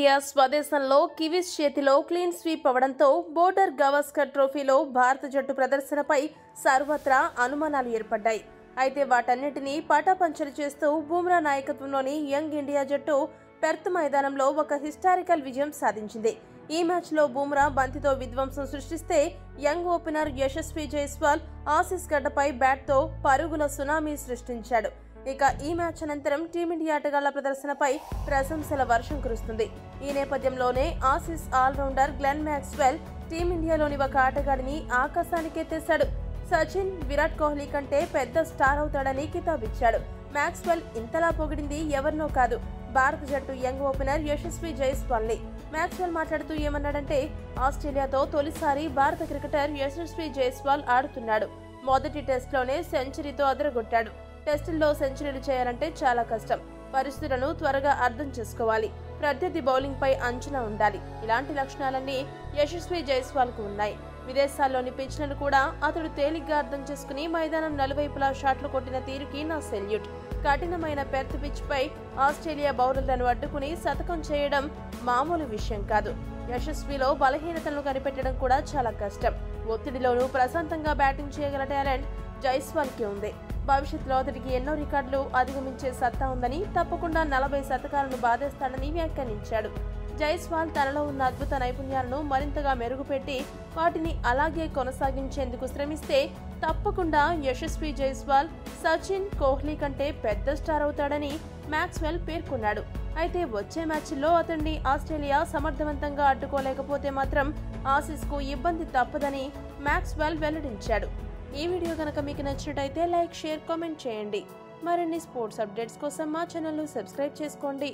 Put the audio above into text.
Team India స్వదేశంలో Kiwis చేతిలో clean sweep అవడంతో బోర్డర్ గవాస్కర్ ట్రోఫీలో భారత జట్టు ప్రదర్శనపై సర్వత్రా అనుమానాలు ఏర్పడ్డాయి. అయితే వాటన్నిటినీ పటాపంచలు చేస్తూ బుమ్రా నాయకత్వంలోని యంగ్ ఇండియా జట్టు పెర్త్ మైదానంలో ఒక హిస్టారికల్ విజయం సాధించింది. ఈ మ్యాచ్లో బుమ్రా బంతితో విధ్వంసం సృష్టిస్తే young opener Yashasvi Jaiswal Aussies గడ్డపై బ్యాట్తో పరుగుల సునామీ సృష్టించాడు. ఇక ఈ మ్యాచ్ అనంతరం టీమిండియా ఆటగాళ్ల ప్రదర్శనపై ప్రశంసల వర్షం కురుస్తుంది. ఈ నేపథ్యంలోనే ఆసీస్ ఆల్రౌండర్ గ్లెన్ మ్యాక్స్వెల్ టీమిండియాలోని ఒక ఆటగాడిని ఆకాశానికెత్తేశాడు. సచిన్, విరాట్ కోహ్లీ కంటే పెద్ద స్టార్ అవుతాడని కితాబిచ్చాడు. మ్యాక్స్వెల్ ఇంతలా పొగిడింది ఎవరినో కాదు, భారత జట్టు యంగ్ ఓపెనర్ యశస్వి జైస్వాల్ని. మ్యాక్స్వెల్ మాట్లాడుతూ ఏమన్నాడంటే, ఆస్ట్రేలియాతో తొలిసారి భారత క్రికెటర్ యశస్వి జైస్వాల్ ఆడుతున్నాడు. మొదటి టెస్ట్లోనే సెంచరీతో అదరగొట్టాడు. టెస్టుల్లో సెంచరీలు చేయాలంటే చాలా కష్టం. పరిస్థితులను త్వరగా అర్థం చేసుకోవాలి. ప్రత్యర్థి బౌలింగ్ పై అంచనా ఉండాలి. ఇలాంటి లక్షణాలన్నీ యశస్వి జైస్వాల్ కు ఉన్నాయి. విదేశాల్లోని పిచ్లను కూడా అతడు తేలిగ్గా అర్థం చేసుకుని మైదానం నలువైపులా షాట్లు కొట్టిన తీరుకి నా సెల్యూట్. కఠినమైన పెర్త్ పిచ్ పై ఆస్ట్రేలియా బౌలర్లను అడ్డుకుని శతకం చేయడం మామూలు విషయం కాదు. యశస్విలో బలహీనతలను కనిపెట్టడం కూడా చాలా కష్టం. ఒత్తిడిలోనూ ప్రశాంతంగా బ్యాటింగ్ చేయగల టాలెంట్ జైస్వాల్ కి ఉంది. భవిష్యత్తులో అతడికి ఎన్నో రికార్డులు అధిగమించే సత్తా ఉందని, తప్పకుండా 40 శతకాలను బాధేస్తాడని వ్యాఖ్యానించాడు. జైస్వాల్ తనలో ఉన్న అద్భుత నైపుణ్యాలను మరింతగా మెరుగుపెట్టి వాటిని అలాగే కొనసాగించేందుకు శ్రమిస్తే తప్పకుండా యశస్వి జైస్వాల్ సచిన్, కోహ్లీ కంటే పెద్ద స్టార్ అవుతాడని మ్యాక్స్వెల్ పేర్కొన్నాడు. అయితే వచ్చే మ్యాచ్ల్లో అతన్ని ఆస్ట్రేలియా సమర్థవంతంగా అడ్డుకోలేకపోతే మాత్రం ఆసీస్కు ఇబ్బంది తప్పదని మ్యాక్స్వెల్ వెల్లడించాడు. ఈ వీడియో కనుక మీకు నచ్చినట్టయితే లైక్, షేర్, కామెంట్ చేయండి. మరిన్ని స్పోర్ట్స్ అప్డేట్స్ కోసం మా ఛానల్ను సబ్స్క్రైబ్ చేసుకోండి.